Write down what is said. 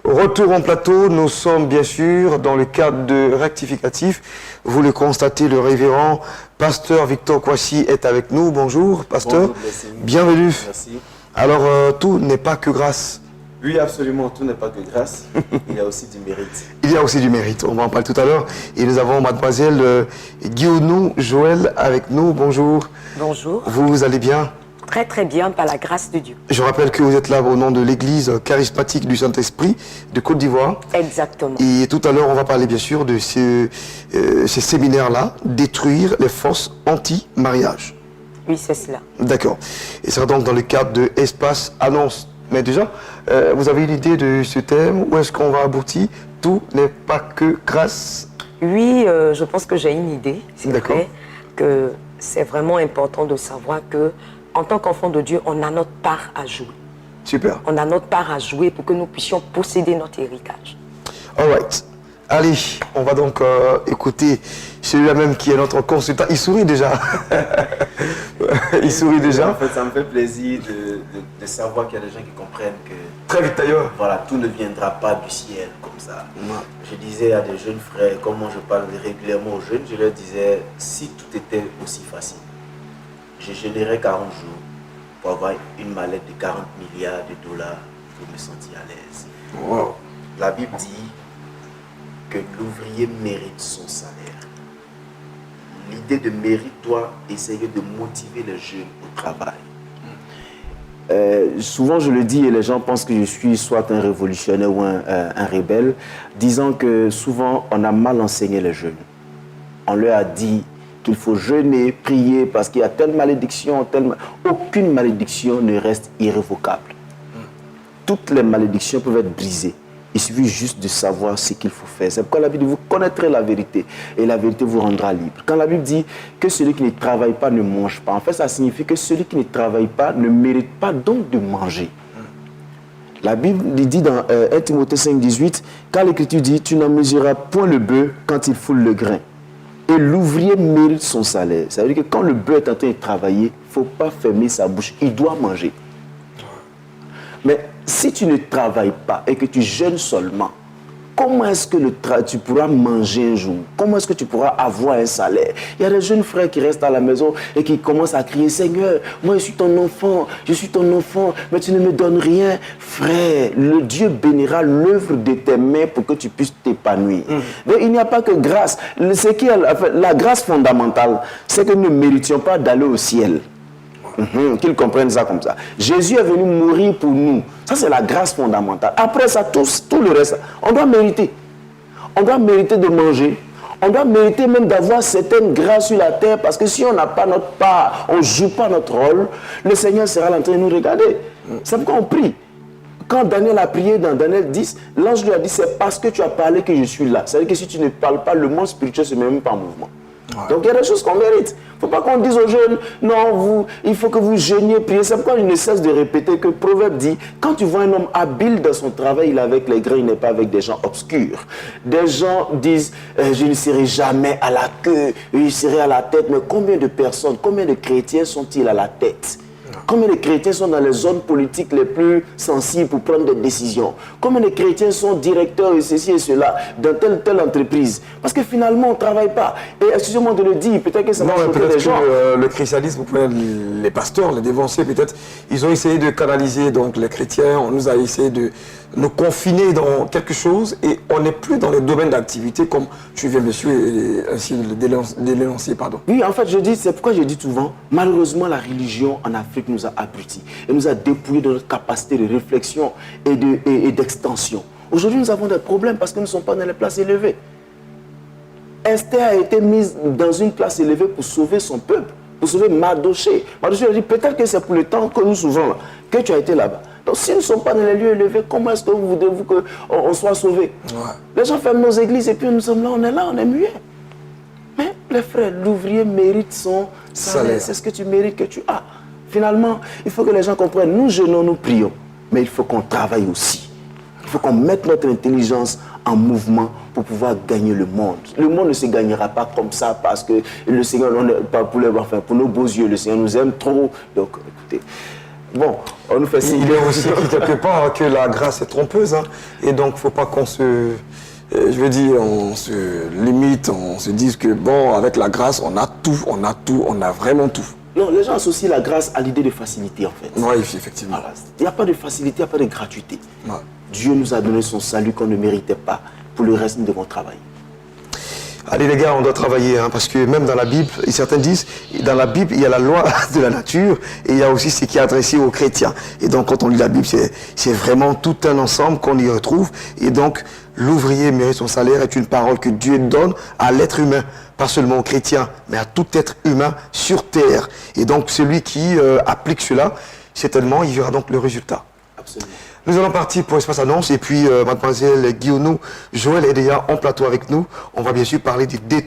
Retour en plateau, nous sommes bien sûr dans le cadre de rectificatif. Vous le constatez, le révérend pasteur Victor Kouassi est avec nous. Bonjour, pasteur. Bonjour, bienvenue. Merci. Alors, tout n'est pas que grâce. Oui, absolument, tout n'est pas que grâce. Il y a aussi du mérite. Il y a aussi du mérite, on va en parler tout à l'heure. Et nous avons mademoiselle Guillaume Joël avec nous. Bonjour. Bonjour. Vous allez bien? Très très bien, par la grâce de Dieu. Je rappelle que vous êtes là au nom de l'église charismatique du Saint-Esprit de Côte d'Ivoire. Exactement. Et tout à l'heure, on va parler bien sûr de ces séminaires-là, détruire les forces anti-mariage. Oui, c'est cela. D'accord. Et ça sera donc dans le cadre de Espace Annonce. Mais déjà, vous avez une idée de ce thème? Où est-ce qu'on va aboutir? Tout n'est pas que grâce. Oui, je pense que j'ai une idée. C'est D'accord. vrai que c'est vraiment important de savoir que en tant qu'enfant de Dieu, on a notre part à jouer. Super. On a notre part à jouer pour que nous puissions posséder notre héritage. All right. Allez, on va donc écouter celui-là même qui est notre consultant. Il sourit déjà. Il sourit déjà. En fait, ça me fait plaisir de savoir qu'il y a des gens qui comprennent que... Très vite d'ailleurs. Voilà, tout ne viendra pas du ciel comme ça. Je disais à des jeunes frères, comment je parle régulièrement aux jeunes, je leur disais, si tout était aussi facile, je gênerais 40 jours pour avoir une mallette de 40 milliards de dollars pour me sentir à l'aise. Wow. La Bible dit que l'ouvrier mérite son salaire. L'idée de mérite doit essayer de motiver les jeunes au travail. Souvent je le dis et les gens pensent que je suis soit un révolutionnaire ou un rebelle, disant que souvent on a mal enseigné les jeunes. On leur a dit qu'il faut jeûner, prier parce qu'il y a telle malédiction, aucune malédiction ne reste irrévocable. Toutes les malédictions peuvent être brisées. Il suffit juste de savoir ce qu'il faut faire. C'est pourquoi la Bible dit, vous connaîtrez la vérité et la vérité vous rendra libre. Quand la Bible dit que celui qui ne travaille pas ne mange pas, en fait ça signifie que celui qui ne travaille pas ne mérite pas donc de manger. La Bible dit dans 1 Timothée 5, 18, quand l'Écriture dit, tu n'en mesureras point le bœuf quand il foule le grain. Et l'ouvrier mérite son salaire. Ça veut dire que quand le bœuf est en train de travailler, il ne faut pas fermer sa bouche, il doit manger. Mais si tu ne travailles pas et que tu jeûnes seulement, comment est-ce que tu pourras manger un jour? Comment est-ce que tu pourras avoir un salaire? Il y a des jeunes frères qui restent à la maison et qui commencent à crier, Seigneur, moi je suis ton enfant, mais tu ne me donnes rien. Frère, le Dieu bénira l'œuvre de tes mains pour que tu puisses t'épanouir. Donc il n'y a pas que grâce. La grâce fondamentale, c'est que nous ne méritions pas d'aller au ciel. Qu'ils comprennent ça comme ça. Jésus est venu mourir pour nous. Ça, c'est la grâce fondamentale. Après ça, tout le reste, on doit mériter. On doit mériter de manger. On doit mériter même d'avoir certaines grâces sur la terre parce que si on n'a pas notre part, on ne joue pas notre rôle, le Seigneur sera en train de nous regarder. C'est pourquoi on prie. Quand Daniel a prié dans Daniel 10, l'ange lui a dit, c'est parce que tu as parlé que je suis là. C'est-à-dire que si tu ne parles pas, le monde spirituel ne se met même pas en mouvement. Ouais. Donc il y a des choses qu'on mérite. Il ne faut pas qu'on dise aux jeunes, non, il faut que vous jeûniez, priez. C'est pourquoi je ne cesse de répéter que le proverbe dit, quand tu vois un homme habile dans son travail, il est avec les grains, il n'est pas avec des gens obscurs. Des gens disent, je ne serai jamais à la queue, je serai à la tête. Mais combien de personnes, combien de chrétiens sont-ils à la tête? Combien de chrétiens sont dans les zones politiques les plus sensibles pour prendre des décisions? Combien de chrétiens sont directeurs et ceci et cela dans telle entreprise? Parce que finalement, on ne travaille pas. Et excusez-moi de le dire, peut-être que ça va choquer les gens. Le christianisme, vous pouvez, les pasteurs, les dévanciers, peut-être, ils ont essayé de canaliser donc, les chrétiens. On nous a essayé de nous confiner dans quelque chose et on n'est plus dans les domaines d'activité comme tu viens, monsieur, et ainsi de l'énoncer, pardon. Oui, en fait, c'est pourquoi je dis souvent, malheureusement, la religion en Afrique nous a abrutis et nous a dépouillés de notre capacité de réflexion et d'extension. Aujourd'hui, nous avons des problèmes parce que nous ne sommes pas dans les places élevées. Esther a été mise dans une place élevée pour sauver son peuple, pour sauver Mardoché. Mardoché a dit, peut-être que c'est pour le temps que nous souvent là, que tu as été là-bas. Donc si nous ne sommes pas dans les lieux élevés, comment est-ce que vous voudrez-vous qu'on soit sauvés? Les gens ferment nos églises et puis nous sommes là, on est muets. Mais les frères, l'ouvrier mérite son salaire. C'est ce que tu mérites que tu as. Finalement, il faut que les gens comprennent, nous jeûnons, nous prions, mais il faut qu'on travaille aussi. Il faut qu'on mette notre intelligence en mouvement pour pouvoir gagner le monde. Le monde ne se gagnera pas comme ça parce que le Seigneur, pas pour, pour nos beaux yeux, le Seigneur nous aime trop. Donc, écoutez, bon, on nous fait signe. Il est aussi dit quelque part que la grâce est trompeuse. Hein, et donc, il ne faut pas qu'on se... je veux dire, on se limite, on se dise que bon, avec la grâce, on a tout, on a vraiment tout. Non, les gens associent la grâce à l'idée de facilité en fait. Oui, effectivement. Voilà. Il n'y a pas de facilité, il n'y a pas de gratuité. Ouais. Dieu nous a donné son salut qu'on ne méritait pas. Pour le reste, nous devons travailler. Allez les gars, on doit travailler, hein, parce que même dans la Bible, et certains disent, dans la Bible, il y a la loi de la nature, et il y a aussi ce qui est adressé aux chrétiens. Et donc, quand on lit la Bible, c'est vraiment tout un ensemble qu'on y retrouve. Et donc, l'ouvrier mérite son salaire est une parole que Dieu donne à l'être humain, pas seulement aux chrétiens, mais à tout être humain sur terre. Et donc, celui qui applique cela, certainement, il verra donc le résultat. Absolument. Nous allons partir pour Espace Annonce et puis mademoiselle Guillaume Joël est déjà en plateau avec nous. On va bien sûr parler des détours.